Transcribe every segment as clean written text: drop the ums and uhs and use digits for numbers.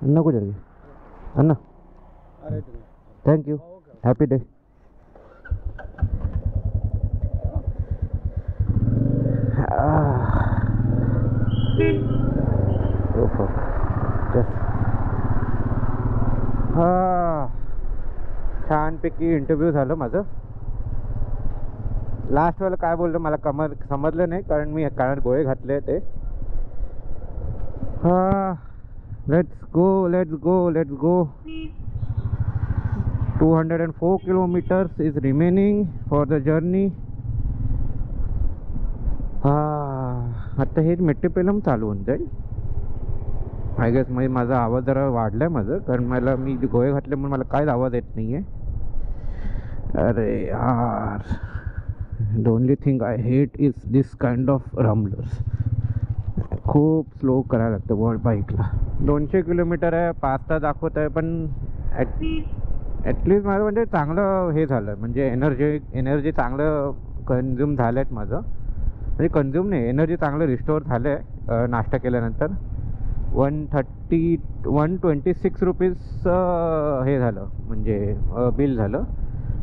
नको जरी अण्णा. Thank you. Happy day. छानपैकी इंटरव्ह्यू झालं माझं. लास्ट वेळेला काय बोललं मला समजलं नाही, कारण मी कानात गोळे घातले ते. Let's go. 204 kilometers is remaining for the journey. आता हे मेट्रोपेलम चालू होऊन जाईल आय गेस. माझा आवाज जरा वाढलाय माझं, कारण मी गोळे घातले म्हणून मला काहीच आवाज येत नाहीये. अरे यार, the only thing I hate is this kind of rumblers. खूप स्लो करायला लागतं वर्ल्ड बाईकला. 200 किलोमीटर आहे, 5 तास दाखवत आहे, पण ॲटलिस्ट माझं म्हणजे चांगलं हे झालं, म्हणजे एनर्जी चांगलं कन्झ्युम झालं आहे माझं. म्हणजे कन्झ्युम नाही, एनर्जी चांगलं रिस्टोअर झालं आहे नाश्ता केल्यानंतर. 126 रुपीज हे झालं, म्हणजे बिल झालं,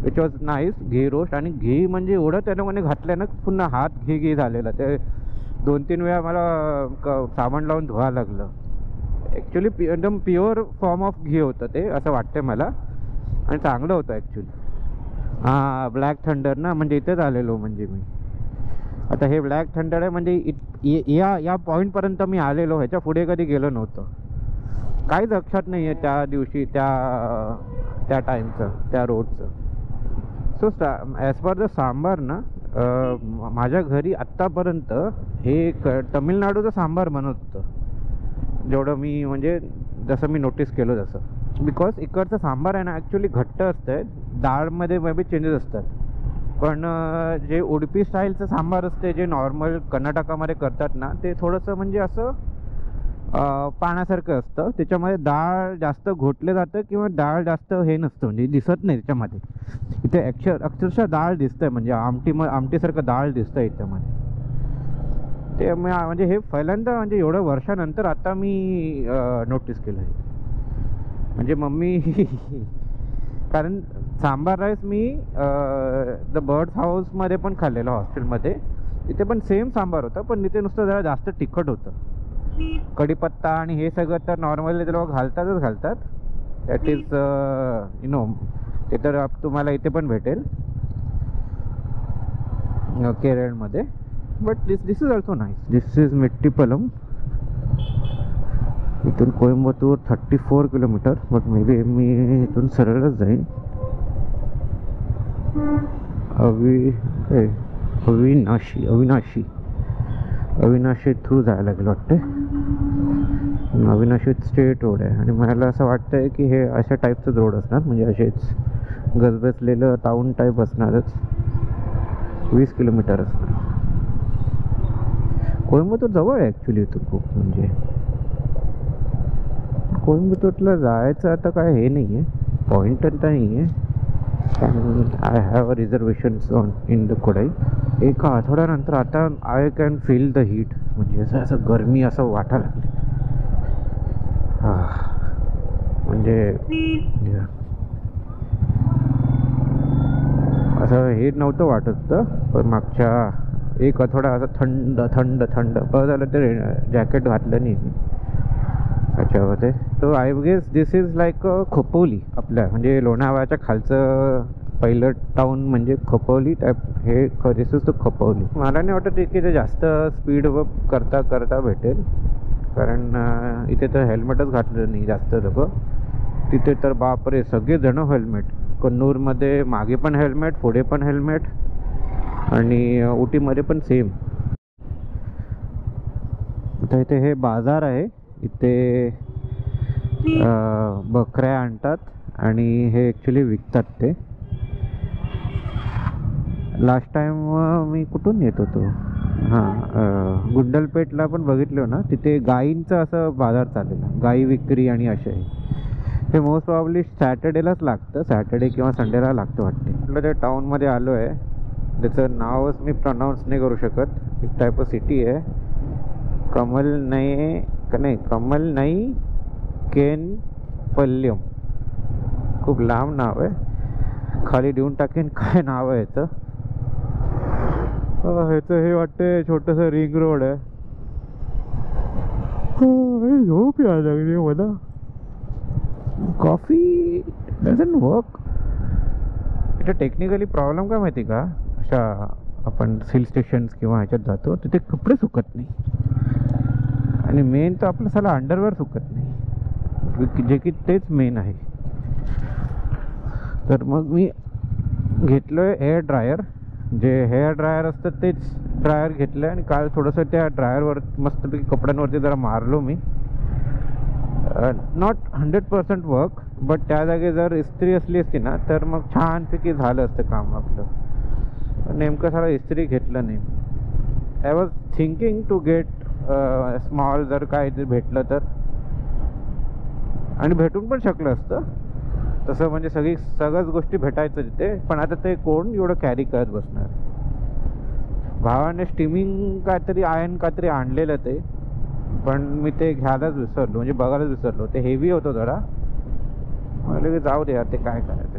which was nice. Ghee roast, आणि घी म्हणजे एवढं त्यानं म्हणे घातलं ना, पुन्हा हात घी झालेलं. ते 2-3 वेळा मला साबण लावून धुवायला लागलं. ॲक्च्युली एकदम प्युअर फॉर्म ऑफ घी होतं ते, असं वाटतं मला, आणि चांगलं होतं ॲक्च्युली. ब्लॅक थंडर ना, म्हणजे इथेच आलेलो म्हणजे मी. आता हे ब्लॅक थंडर आहे, म्हणजे या पॉईंटपर्यंत मी आलेलो, ह्याच्या पुढे कधी गेलो नव्हतं. काहीच लक्षात नाही आहे त्या दिवशी, त्या टाईमचं, त्या रोडचं. So as per the sambar ना, माझ्या घरी आत्तापर्यंत हे तमिळनाडूचं सांबार बनत होतं, जेवढं मी म्हणजे जसं मी नोटीस केलं तसं. बिकॉज इकडचं सांबार आहे ना ॲक्च्युली घट्ट असतं, डाळमध्ये मे बी चेंजेस असतात. पण जे उडपी स्टाईलचं सांबार असते, जे नॉर्मल कर्नाटकामध्ये करतात ना, ते थोडंसं म्हणजे असं पाण्यासारखं असतं. त्याच्यामध्ये डाळ जास्त घोटले जातं, किंवा डाळ जास्त हे नसतं, म्हणजे दिसत नाही त्याच्यामध्ये. इथे अक्षरशः डाळ दिसतंय, म्हणजे आमटीसारखं डाळ दिसतं याच्यामध्ये. ते म्हणजे हे पहिल्यांदा, म्हणजे एवढं वर्षानंतर आता मी नोटीस केलं आहे. म्हणजे मम्मी कारण sambar rice me the birds हाऊसमध्ये पण खाल्लेलं, हॉस्टेलमध्ये. तिथे पण सेम सांबार होतं, पण तिथे नुसतं जरा जास्त तिखट होतं. कढीपत्ता आणि हे सगळं तर नॉर्मली ते लोक घालतात. दॅट इज ते तर तुम्हाला इथे पण भेटेल केरळमध्ये. But this is also nice. This is Mettupalayam. इथून Coimbatore 34 kilometre, but maybe मी इथून सरळच जाईन. अविनाशी थ्रू जायला लागेल वाटते. अविनाशी स्ट्रेट रोड आहे, आणि मला असं वाटतंय की हे अशा टाईपचंच रोड असणार, म्हणजे असेच गजबजलेलं टाऊन टाईप असणारच. 20 किलोमीटर असणार. कोइंबतूर जवळ आहे ॲक्च्युली इथून खूप. म्हणजे कोइंबतूरला जायचं आता काय हे नाही आहे, पॉईंट तर नाही आहे. I have a reservations on in the Kodai. एका आठवड्यानंतर आता I can feel the heat, म्हणजे असं गरमी असं वाटायला लागले. म्हणजे असं हे नव्हतं वाटत, पण मागच्या एक आठवडा असं थंड बरं झालं ते जॅकेट घातलं नाही त्याच्यामध्ये. So I guess this is like Khopoli, आपल्या म्हणजे लोणावळ्याच्या खालचं पहिलं टाऊन म्हणजे खोपोली टाईप. हे दिस इज तो खोपोली. मला नाही वाटत की ते जास्त स्पीड करता भेटेल, कारण इथे तर हेल्मेटच घातलं नाही जास्त लोक. तिथे तर बापरे सगळेजण हेल्मेट. कन्नूरमध्ये मागे पण हेल्मेट, पुढे पण हेल्मेट, आणि उटीमध्ये पण सेम. आता इथे हे बाजार आहे, इथे बकऱ्या आणतात आणि हे ॲक्च्युली विकतात ते. लास्ट टाइम मी कुठून येत होतो, गुंडलपेठला पण बघितलं ना, तिथे गायींचं असं बाजार चाललेला, गाई विक्री आणि असे. हे मोस्ट प्रॉब्ली सॅटर्डेलाच लागतं, सॅटर्डे किंवा संडेला लागतं वाटते. म्हटलं ते टाऊनमध्ये आलो आहे, त्याचं नावच मी प्रोनाऊन्स नाही करू शकत. एक टाईप ऑफ सिटी आहे, कमल नाही केन पल्यम, खूप लांब नाव आहे, खाली देऊन टाकेन काय नाव आहे ह्याचं. ह्याचं हे वाटतं छोटंसं रिंग रोड आहे. झोप यायला लागली मला. Coffee doesn't work. इथं टेक्निकली प्रॉब्लेम काय माहिती का, अशा आपण हिल स्टेशन्स किंवा ह्याच्यात जातो तिथे कपडे सुकत नाही, आणि मेन तर आपलं साला अंडरवेअर सुकत नाही, जे की तेच मेन आहे. तर मग मी घेतलं आहे हेअर ड्रायर. जे हेअर ड्रायर असतं तेच ड्रायर घेतलं आहे, आणि काल थोडंसं त्या ड्रायरवर मस्तपैकी कपड्यांवरती जरा मारलो मी. नॉट 100% वर्क, बट त्या जागी जर इस्त्री असली असती ना तर मग छानपैकी झालं असतं काम आपलं. नेमकं सारा इस्त्री घेतलं नाही. I was thinking to get small, जर काय ते भेटलं तर, आणि भेटून पण शकलं असतं तसं, म्हणजे सगळ्याच गोष्टी भेटायचं तिथे. पण आता ते कोण एवढं कॅरी करत बसणार. भावाने स्टीमिंग काहीतरी आयन काहीतरी आणलेलं ते, पण मी ते घ्यायलाच विसरलो, म्हणजे बघायलाच विसरलो. ते हेवी होतं जरा, मला की जाऊ दे यार ते काय करायचं.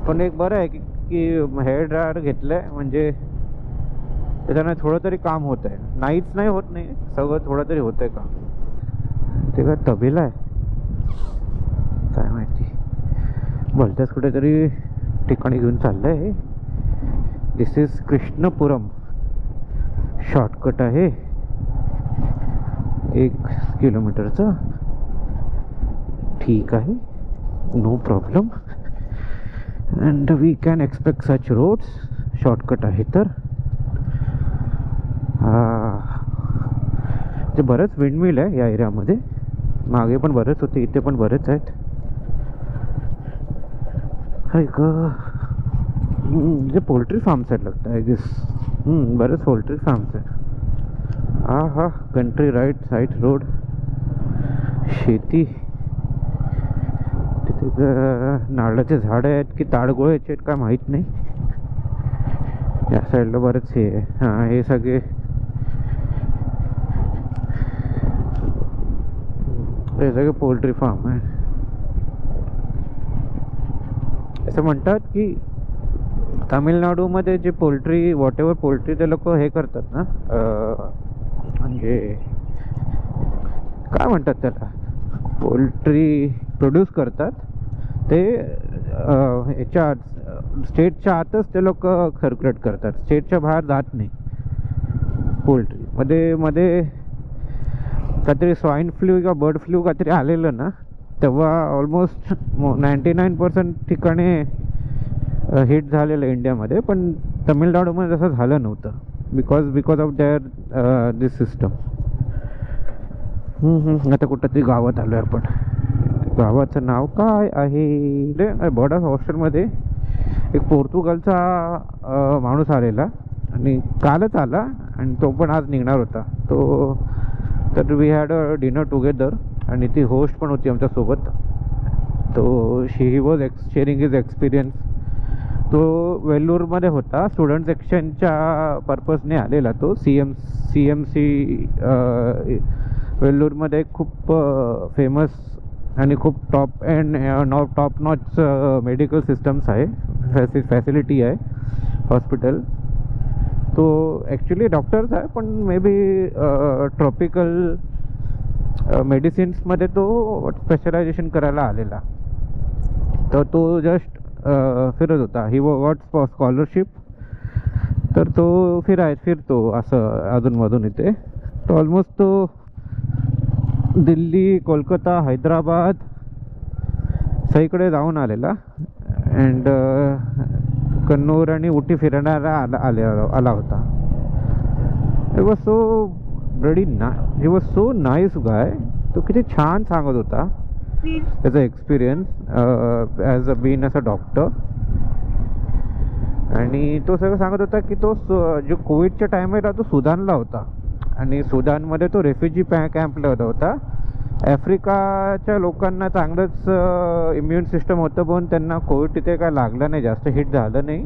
पण एक बरं आहे की हेअर ड्रायर घेतलं आहे, म्हणजे त्याच्याने थोडं तरी काम होत आहे. नाहीच नाही होत नाही, सगळं थोडं तरी होतं आहे का. ते काय तबेला आहे काय माहिती, भलत्याच कुठेतरी ठिकाणी घेऊन चाललं आहे. दिस इज कृष्णपुरम. शॉर्टकट आहे 1 किलोमीटरचा. ठीक आहे, no problem, and we can expect such roads. Shortcut आहे तर. ते बरंच विंडमिल आहे या एरियामध्ये. मागे पण बरेच होते, इथे पण बरेच आहेत. एक जे पोल्ट्री फार्म्स आहेत लगता है गेस. बरेच पोल्ट्री फार्म्स आहेत. हा कंट्री राईट साईड रोड. शेती तिथे नारळाचे झाडं आहेत की ताडगोळ्याचे आहेत काय माहीत नाही. या साईडला बरेच हे आहे. हां, हे सगळे पोल्ट्री फार्म आहे. असं म्हणतात की तामिळनाडूमध्ये जे पोल्ट्री वॉटेवर पोल्ट्री ते लोक हे करतात ना, म्हणजे काय म्हणतात त्याला, पोल्ट्री प्रोड्यूस करतात ते ह्याच्या स्टेटच्या आतच ते लोक सर्क्युलेट करतात. स्टेटच्या बाहेर जात नाही पोल्ट्री. मध्ये काहीतरी स्वाईन फ्लू किंवा बर्ड फ्लू काहीतरी आलेलं ना, तेव्हा ऑलमोस्ट 99% ठिकाणी हिट झालेलं इंडियामध्ये. पण तमिळनाडूमध्ये तसं झालं नव्हतं, because of their this system. आता कुठं तरी गावात आलो आहे आपण. गावाचं नाव काय आहे, बर्ड हॉस्टेलमध्ये एक पोर्तुगालचा माणूस आलेला, आणि कालच आला, आणि तो पण आज निघणार होता. तर we had a dinner together, आणि ती होस्ट पण होती आमच्यासोबत. तो he was sharing his experience. तो वेल्लूरमध्ये होता, स्टुडंट्स एक्सचेंजच्या पर्पजने आलेला तो. CMC वेल्लूरमध्ये खूप फेमस आणि खूप टॉप नॉच मेडिकल सिस्टम्स आहे, फॅसिलिटी आहे, हॉस्पिटल. तो ॲक्च्युली डॉक्टर्स आहे, पण मे बी ट्रॉपिकल मेडिसिन्समध्ये तो स्पेशलायझेशन करायला आलेला. तर तो जस्ट फिरत होता. ही वॉट स्कॉलरशिप. तर तो फिरतो असं अधूनमधून इथे. तो ऑलमोस्ट तो दिल्ली, कोलकाता, हैदराबाद सगळीकडे जाऊन आलेला. अँड कन्नूर आणि उटी फिरणारा आला होता. It was so he was so nice guy. तो किती छान सांगत होता त्याचा एक्सपिरियन्स ॲज अ डॉक्टर. आणि तो सगळं सांगत होता की तो जो कोविडच्या टायमाला तो सुदानला होता, आणि सुदानमध्ये तो रेफ्युजी कॅम्पला होता. आफ्रिकाच्या लोकांना चांगलंच इम्युन सिस्टम होतं, पण त्यांना कोविड तिथे काय लागलं नाही, जास्त हिट झालं नाही.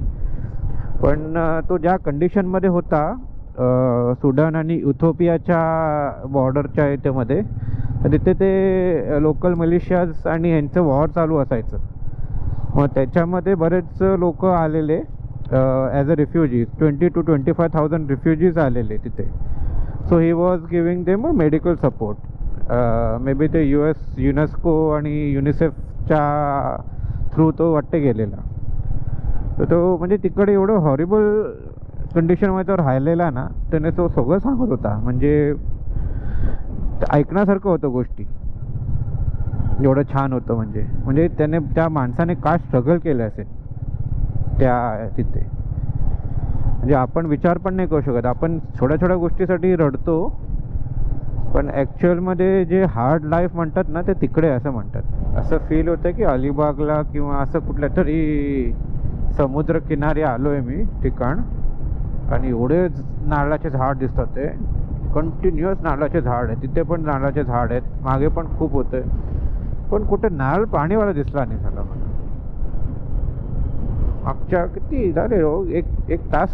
पण तो ज्या कंडिशनमध्ये होता सुडान आणि इथिओपियाच्या बॉर्डरच्या याच्यामध्ये. तिथे ते लोकल मिलिशियाज आणि ह्यांचं वॉर चालू असायचं. मग त्याच्यामध्ये बरेच लोक आलेले ॲज अ रिफ्युजीज. 20 to 25,000 रिफ्युजीज आलेले तिथे. So he was giving them a medical support. May be ते युनेस्को आणि युनिसेफच्या थ्रू तो वाटते गेलेला. तर तो म्हणजे तिकडे एवढं हॉरिबल कंडिशनमध्ये तो राहिलेला ना, त्याने तो सगळं सांगत होता. म्हणजे ऐकण्यासारखं होतं गोष्टी. एवढं छान होतं म्हणजे त्याने त्या माणसाने काय स्ट्रगल केलं असेल त्या तिथे. म्हणजे आपण विचार पण नाही करू शकत. आपण छोट्या छोट्या गोष्टीसाठी रडतो, पण ॲक्च्युअलमध्ये जे हार्ड लाईफ म्हणतात ना, ते तिकडे असं म्हणतात. असं फील होतं की अलिबागला किंवा असं कुठल्या तरी समुद्रकिनारी आलो आहे मी ठिकाण, आणि एवढे नारळाचे झाड दिसतात. ते कंटिन्युअस नारळाचे झाड आहे. तिथे पण नारळाचे झाड आहेत, मागे पण खूप होते, पण कुठे नारळ पाणीवाला दिसला नाही झाला मला. मागच्या किती झाले हो, एक तास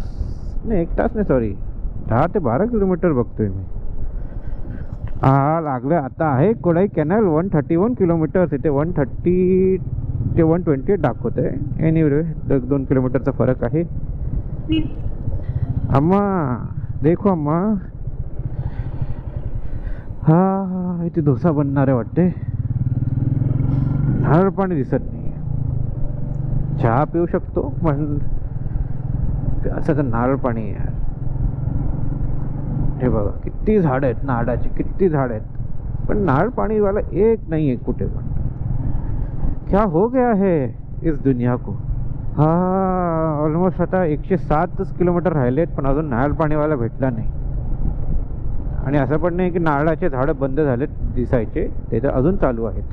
नाही सॉरी 10 ते 12 किलोमीटर बघतोय मी. लागलं आता आहे कोडाई कॅनल 131 किलोमीटर. इथे 130 ते 128 दाखवत आहे. एनिवे 1-2 किलोमीटरचा फरक आहे. अम्मा देखो अम्मा. हा इथे डोसा बनणार आहे वाटते. नारळ पाणी दिसत नाही. चहा पिऊ शकतो पण असं तर नारळ पाणी आहे यार. हे बघा किती झाड आहेत नारळाची, किती झाड आहेत, पण नारळ पाणीवाला एक नाही आहे कुठे पण. क्या हो गया है इस दुनिया को. हा ऑलमोस्ट आता 107 किलोमीटर राहिलेत, पण अजून नारळ पाणीवाला भेटला नाही. आणि असं पण नाही की नारळाचे झाडं बंद झालेत दिसायचे, ते तर अजून चालू आहेत.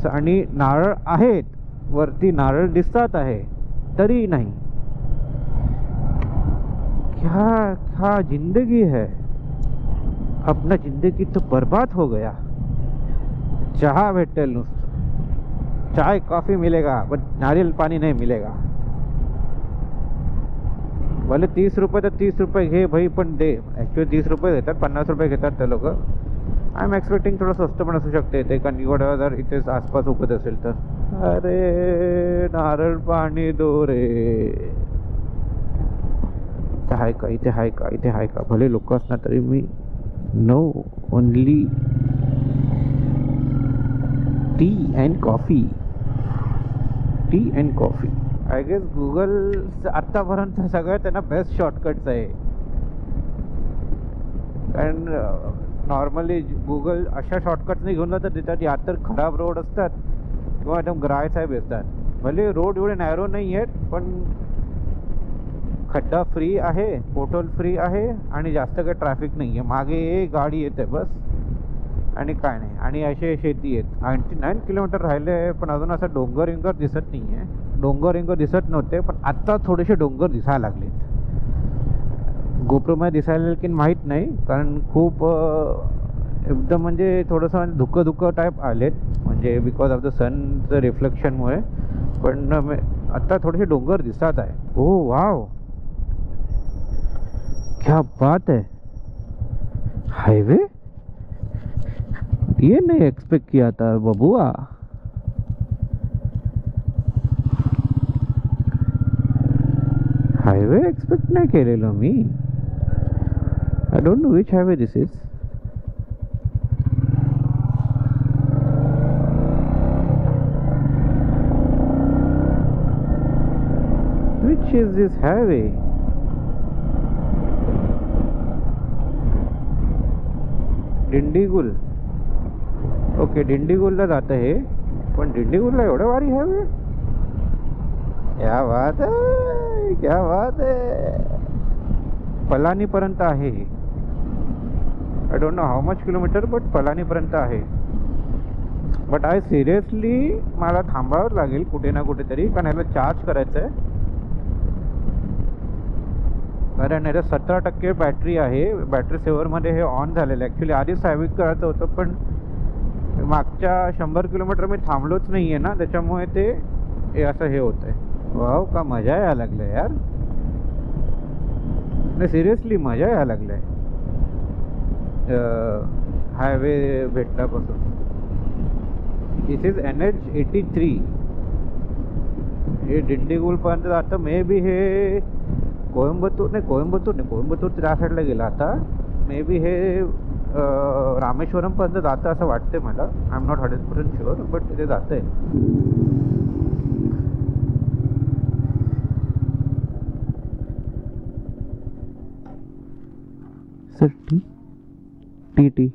आणि नारळ आहेत वरती, नारळ दिसतात आहे तरी नाही. क्या जिंदगी है. अपना जिंदगी तो बर्बाद हो गया. चहा भेटेल नुसतं, चाय कॉफी मिलेगा, पण नारियल पाणी नहीं मिलेगा. भले 30 रुपये तर 30 रुपये घे भाई, पण दे. ॲक्च्युअली 30 रुपये घेतात, 50 रुपये घेतात ते लोक. आय एम एक्सपेक्टिंग थोडं स्वस्त पण असू शकते ते, कारण एवढं जर इथेच आसपास उगत असेल तर. अरे नारळ पाणी दो रे. इथे आहे का, इथे आहे का, इथे आहे का. भले लोक असणार तरी मी know only tea and coffee. Tea and coffee. I guess Google आत्तापर्यंत सगळ्यात त्यांना बेस्ट शॉर्टकट्स आहे. कारण नॉर्मली गुगल अशा शॉर्टकट्सने घेऊन जातात त्याच्यात, या तर खराब रोड असतात किंवा एकदम ग्राय साहेब असतात. भले रोड एवढे नॅरो नाही आहेत, पण खड्डा फ्री आहे, पोटोल फ्री आहे, आणि जास्त काही ट्रॅफिक नाही आहे. मागे एक गाडी येते बस, आणि काय नाही. आणि असे शेती आहेत. 99 किलोमीटर राहिले, पण अजून असं डोंगर विंगर दिसत नाही आहे. डोंगर विंगर दिसत नव्हते, पण आत्ता थोडेसे डोंगर दिसायला लागलेत. गोप्रोमध्ये दिसायला की माहीत नाही, कारण खूप एकदम म्हणजे थोडंसं धुकं टाईप आलेत, म्हणजे बिकॉज ऑफ द सनचं रिफ्लेक्शनमुळे. पण आत्ता थोडेसे डोंगर दिसत आहे. ओ वाव, क्या बात है. हाईवे ये नहीं एक्सपेक्ट किया था बबुआ. हाईवे एक्सपेक्ट नाही केलेलं मी. I don't know which highway this is. Which is this highway. Dindigul. Okay, डिंडीगुलला जात आहे, पण डिंडीगुलला एवढं भारी हायवे. क्या बात है, क्या बात है. पलानीपर्यंत आहे. I don't know how much kilometre, but पलानीपर्यंत आहे. बट आय सिरियसली मला थांबावं लागेल कुठे ना कुठेतरी, कारण याला चार्ज करायचं आहे. कारण याचा 17% बॅटरी आहे. बॅटरी सेवरमध्ये हे ऑन झालेलं आहे. ॲक्च्युली आधीच सर्व्हिस करायचं होतं, पण मागच्या 100 किलोमीटर मी थांबलोच नाही आहे ना, त्याच्यामुळे ते असं हे होतं आहे. वाव, का मजा यायला लागलं यार. नाही सिरियसली मजा यायला लागलाय हायवे भेटल्यापासून. This is NH83. हे दिंडीगुलपर्यंत आता मे बी हे कोइंबतूर त्या साईडला गेला आता. मे बी हे रामेश्वरमपर्यंत जातं असं वाटतंय मला. I am not 100% sure but तिथे जातं आहे. सर टी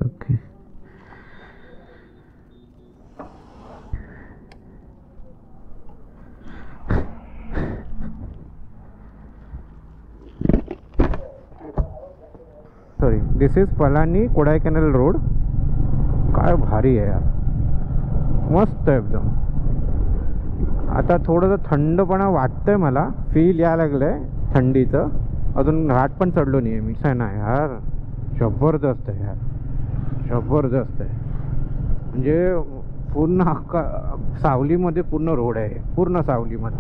okay. Sorry this is Palani Kodaikanal road. काय भारी आहे यार, मस्त आहे एकदम. आता थोडंसं थंडपणा वाटतंय मला, फील यायला लागलंय थंडीचं. अजून घाट पण चढलो नाही आहे मी. नाही यार जबरदस्त आहे यार, जबरदस्त आहे. म्हणजे पूर्ण अख्खा सावलीमध्ये पूर्ण रोड आहे, पूर्ण सावलीमध्ये.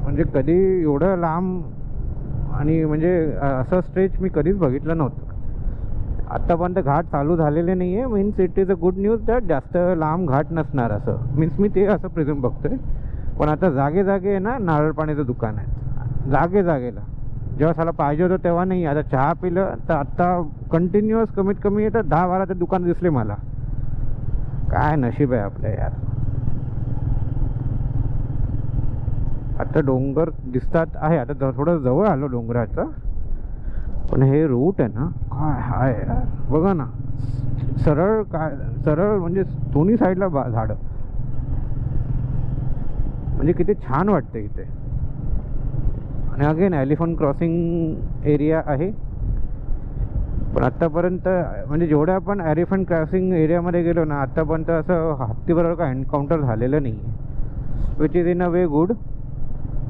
म्हणजे कधी एवढं लांब आणि म्हणजे असं स्ट्रेच मी कधीच बघितलं नव्हतं. आत्तापर्यंत घाट चालू झालेले नाही आहे. Means it is a good news that जास्त लांब घाट नसणार असं. मीन्स मी ते असं प्रिझ्युम बघतोय. पण आता जागे जागे आहे ना नारळ पाण्याचं दुकान आहे, जागे जागेला. जेव्हा साला पाहिजे होतं तेव्हा नाही. आता चहा पिलं तर आत्ता कंटिन्युअस कमीत कमी तर 10-12 ते दुकान दिसले मला. काय नशीब आहे आपलं यार. आता डोंगर दिसतात आहे. आता थोडं जवळ आलो डोंगराचं. पण हे रूट आहे ना काय हाय यार. बघा ना सरळ, काय सरळ म्हणजे दोन्ही साईडला झाडं. म्हणजे किती छान वाटतं इथे. आणि अगेन एलिफंट क्रॉसिंग एरिया आहे. पण आत्तापर्यंत म्हणजे जेवढ्या आपण एलिफंट क्रॉसिंग एरियामध्ये गेलो ना आत्तापर्यंत असं हत्तीबरोबर काय एन्काउंटर झालेलं नाही आहे. Which is in a way good.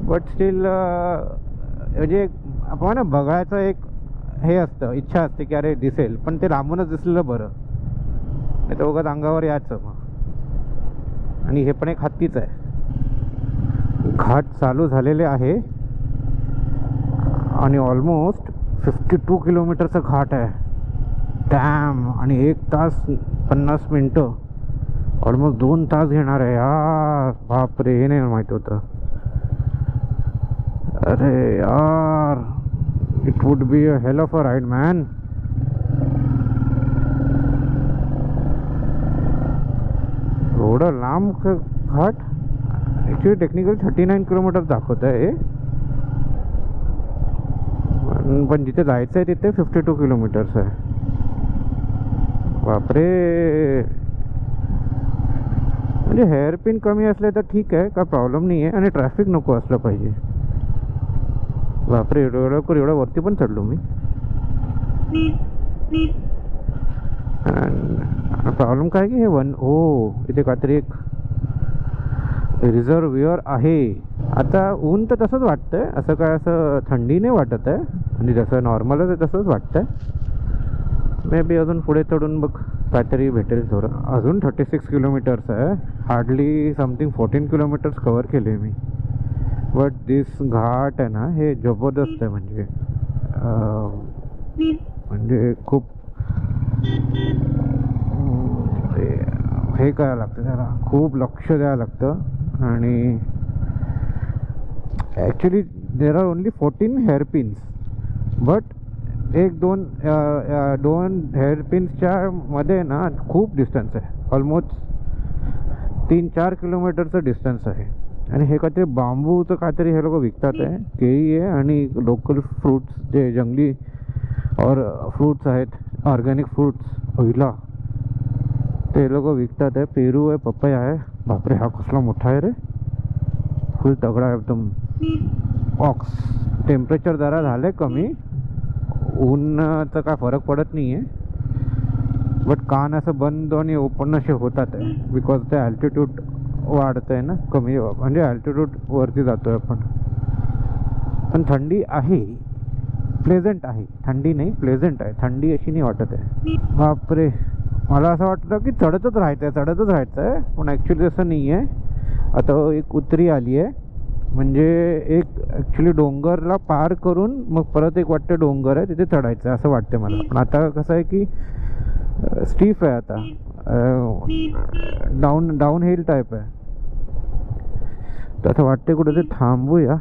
But still म्हणजे आपण ना बघायचं एक हे असतं, इच्छा असते की अरे दिसेल, पण ते लांबूनच दिसलेलं बरं. नाही तर उगाच अंगावर यायचं मग. आणि हे पण एक हत्तीच आहे. घाट चालू झालेले आहे आणि ऑलमोस्ट 52 किलोमीटरचं घाट आहे. डॅम. आणि 1 तास 50 मिनटं, ऑलमोस्ट 2 तास घेणार आहे यार. बापरे, हे नाही माहिती होतं. अरे यार, it would be a hell of a ride man. एवढं लांब घाट. ॲक्च्युली टेक्निकल 39 किलोमीटर दाखवत आहे, पण जिथे जायचं आहे तिथे 52 किलोमीटर्स आहे. बापरे. म्हणजे हेअरपिन कमी असले तर ठीक आहे, काय प्रॉब्लेम नाही आहे. आणि ट्रॅफिक नको असलं पाहिजे. बापरे, एवढं वरती पण चढलो मी. प्रॉब्लेम काय की हे इथे काहीतरी एक रिझर्व्हिअर आहे. आता ऊन तर तसंच वाटतंय, असं काय असं थंडी नाही वाटत आहे. म्हणजे जसं नॉर्मलच आहे तसंच वाटतंय. मे बी अजून पुढे चढून बघ काहीतरी भेटेल थोडं. अजून 36 किलोमीटर्स आहे. हार्डली समथिंग 14 किलोमीटर्स कवर केले मी. बट दिस घाट आहे ना हे जबरदस्त आहे. म्हणजे खूप हे करायला लागतं त्याला, खूप लक्ष द्यायला लागतं. आणि actually there are only 14 hairpins. But एक दोन हेअरपिन्सच्या मध्ये ना खूप डिस्टन्स आहे. ऑलमोस्ट 3-4 किलोमीटरचं डिस्टन्स आहे. आणि हे काहीतरी बांबूचं काहीतरी हे लोक विकतात आहे. केळी आहे आणि लोकल फ्रूट्स जे जंगली और फ्रूट्स आहेत, ऑर्गॅनिक फ्रूट्स पहिला ते लोक विकतात आहे. पेरू आहे, पपया आहे. बापरे, हा कसला मोठा आहे रे. फुल तगडा आहे एकदम. टेम्परेचर जरा झालं कमी. ऊनचा काय फरक पडत नाही आहे. बट कान असं बंद आणि ओपन असे होतात आहे. बिकॉज ते ॲल्टिट्यूड वाढतं आहे ना, कमी म्हणजे ॲल्टिट्यूड वरती जातो आहे आपण. पण थंडी आहे, प्लेझंट आहे. थंडी नाही, प्लेझंट आहे. थंडी अशी नाही वाटत आहे. बापरे, मला असं वाटतं की चढतच राहायचं आहे. पण ॲक्च्युली असं नाही आहे. आता एक उतरी आली आहे म्हणजे एक ॲक्च्युली डोंगरला पार करून मग परत एक वाटतं डोंगर आहे तिथे चढायचं असं वाटतं मला. पण आता कसं आहे की स्टीफ आहे आता, डाऊन हिल टाईप आहे. तर असं वाटते कुठे ते थांबूया.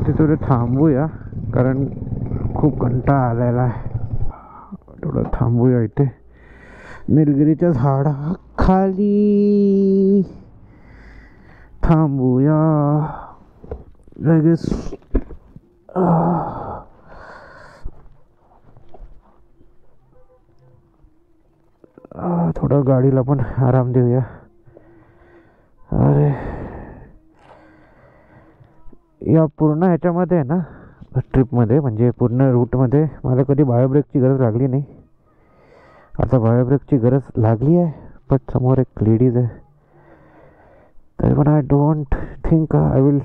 तिथे थांबूया कारण खूप कंटाळा आलेला आहे. थोडं थांबूया इथे निलगिरीच्या झाडाखाली थांबूया लगेच. थोडं गाडीला पण आराम देऊया. अरे या पूर्ण ह्याच्यामध्ये आहे ना, ट्रिपमध्ये म्हणजे पूर्ण रूटमध्ये मला कधी बायोब्रेकची गरज लागली नाही. आता बायोब्रेकची गरज लागली आहे, बट समोर एक लेडीज आहे. तरी पण I don't think I will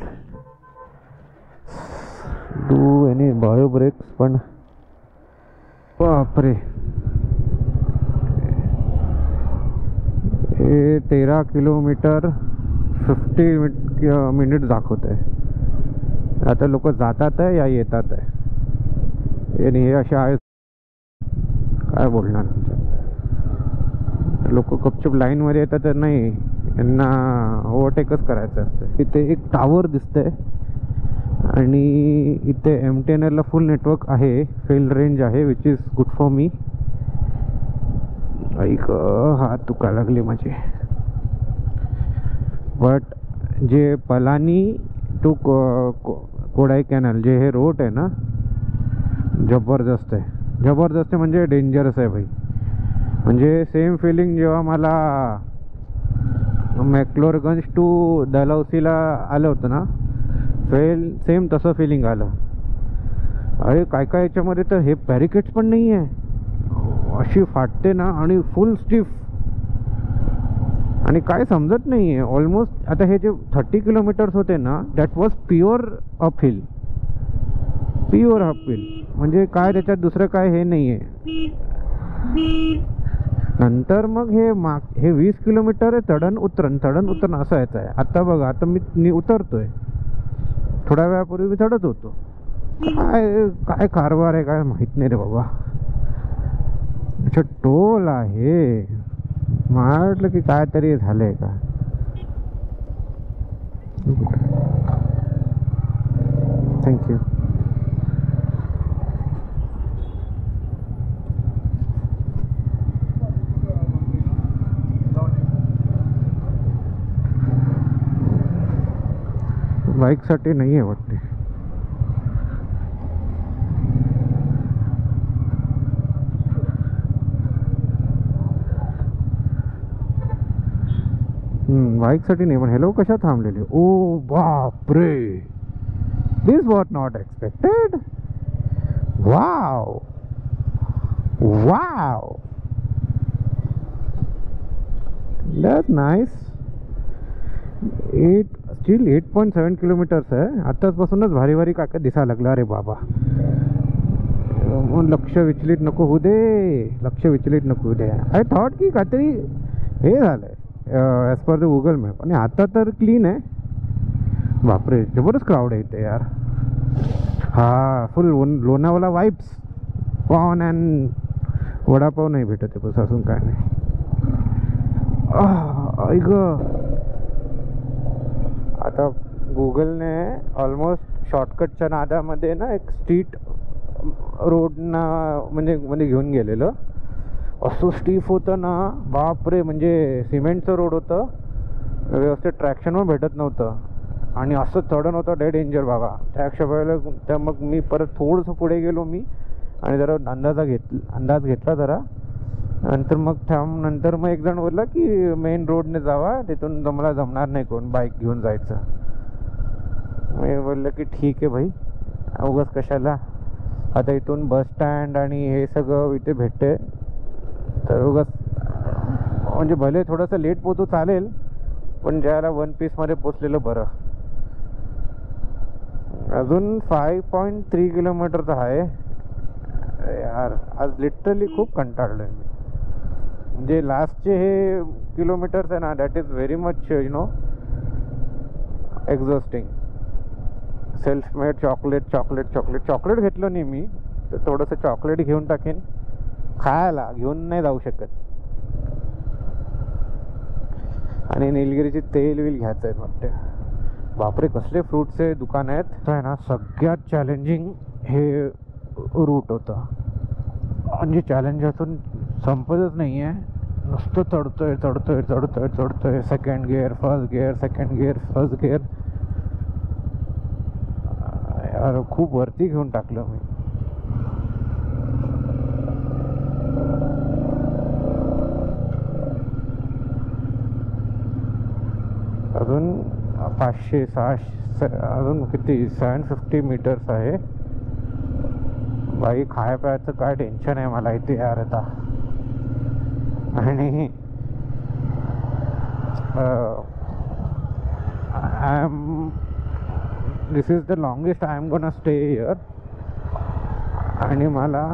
do any biobreaks. पण बापरे, हे 13 किलोमीटर 50 मिनिट दाखवत आहे. आता लोक जातात आहे या येतात आहे, आणि हे असे आहे काय बोलणार. लोक गपचूप लाईनमध्ये येतात तर नाही, यांना ओव्हरटेकच करायचं असतं. इथे एक टावर दिसतंय आणि इथे MTNLला फुल नेटवर्क आहे, फेल रेंज आहे, which is good for me. ऐक हात दुखा लागले माझे. बट जे पलानी टू कोडाई कॅनल जे हे रोड आहे ना, जबरदस्त आहे. जबरदस्त आहे म्हणजे डेंजरस आहे भाई. म्हणजे सेम फिलिंग जेव्हा मला मॅक्लोरगंज टू डलहौसीला आलं होतं ना, सेम तसं फिलिंग आलं. अरे काय काय याच्यामध्ये तर हे बॅरिकेड्स पण नाही आहे, अशी फाटते ना आणि फुल स्टिफ, आणि काय समजत नाही आहे ऑलमोस्ट. आता हे जे 30 किलोमीटर्स होते ना, that was pure uphill, pure uphill. म्हणजे काय त्याच्यात दुसरं काय हे नाही आहे. नंतर मग हे 20 किलोमीटर चढण उतरण असं यायचं आहे. आता बघा, आता मी उतरतोय, थोड्या वेळापूर्वी मी चढत होतो. काय काय कारभार आहे काय माहीत नाही रे बाबा. अच्छा टोल आहे, मला वाटलं की काय तरी झालंय का. थँक्यू. बाईकसाठी नाही आहे वाटते. बाईकसाठी नाही, पण हेलो कशा थांबलेले. ओ बापरे, this what not expected. Wow wow, that's nice. 8.7 kilometres आहे. आताचपासूनच भारी भारी काय दिसायला लागलं. अरे बाबा, लक्ष विचलित नको होऊ दे, लक्ष विचलित नको होऊ दे. आय थॉट की काहीतरी हे झालंय as per the Google map, आणि आता तर क्लीन आहे. बापरे, जबरदस्त क्राऊड आहे इथे यार. हा फुल लोणावळा वाईब्स. पॉन अँड वडापाव नाही भेटत आहे बस, असून काय नाही. ऐक, आता गुगलने ऑलमोस्ट शॉर्टकटच्या नादामध्ये ना एक स्ट्रीट रोडना म्हणजे घेऊन गेलेलं. असं स्टीफ होतं ना, बापरे. म्हणजे सिमेंटचं रोड होतं, व्यवस्थित ट्रॅक्शन पण भेटत नव्हतं, आणि असं चढण होतं डे डेंजर बाबा. त्या हिशोबाला त्या मग मी परत थोडंसं पुढे गेलो मी, आणि जरा अंदाज घेतला जरा. नंतर मग एक जण बोलला की मेन रोडने जावा, तिथून मला जमणार नाही कोण बाईक घेऊन जायचं. मी बोललं की ठीक आहे भाई, उगाच कशाला. आता इथून बस स्टँड आणि हे सगळं इथे भेटते, तर उगाच म्हणजे भले थोडंसं लेट पोहोचू चालेल, पण ज्याला 1 पीसमध्ये पोचलेलं बरं. अजून 5.3 किलोमीटर तर आहे यार. आज लिटरली खूप कंटाळलो आहे मी. जे लास्टचे हे किलोमीटर्स आहे ना, that is very much you know exhausting. Self made chocolate chocolate chocolate chocolate घेतलं नाही मी, तर थोडंसं चॉकलेट घेऊन टाकेन खायला, घेऊन नाही जाऊ शकत. आणि निलगिरीची तेल विल घ्यायचं आहे वाटते. बापरे कसले फ्रूटचे दुकान आहेत. आहे ना सगळ्यात चॅलेंजिंग हे रूट होतं. म्हणजे चॅलेंज असून संपतच नाही आहे. नुसतं चढतोय चढतोय चढतोय चढतोय. Second gear first gear second gear first gear. यार खूप वरती घेऊन टाकलं मी. अजून 500-600 अजून किती 750 मीटर्स आहे. बाई खाय प्यायचं काय टेन्शन आहे मला इथे यार आता. आणि I am this is the longest I am gonna stay here. आणि मला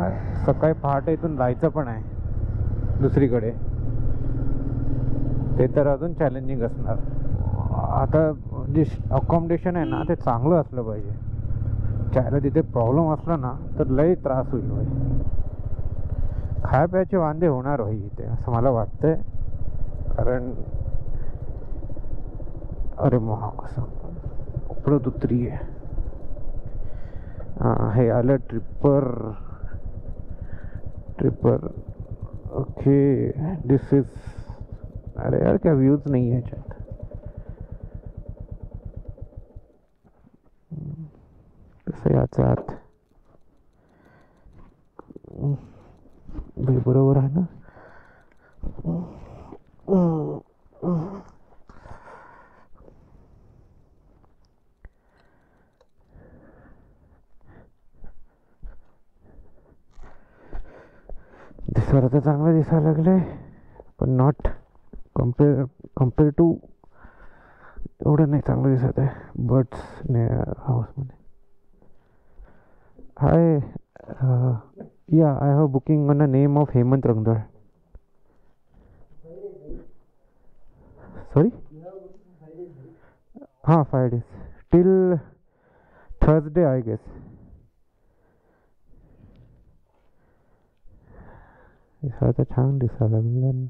सकाळी पहाटे इथून जायचं पण आहे दुसरीकडे. ते तर अजून चॅलेंजिंग असणार. आता जे अकॉमडेशन आहे ना ते चांगलं असलं पाहिजे. चायला तिथे प्रॉब्लेम असला ना तर लई त्रास होईल भाई. खाय प्यायचे वांदे होणार भाई इथे असं मला वाटतंय. कारण अरे महा कसं परत उतरी आहे. हे आलं tripper tripper. Okay this is. अरे यार क्या व्ह्यूज नाही आहे याच्यात. कसं याचा आत बरोबर आहे ना. दिसायला तर चांगलं दिसायला लागले पण नॉट कम्पेअर टू एवढं नाही चांगलं दिसत आहे. बर्ड्स हाऊसमध्ये. Hi yeah I have booking on the name of Hemant Rangdal. Sorry हां 5 days till Thursday I guess. दिसायला छान दिसायला लागलं.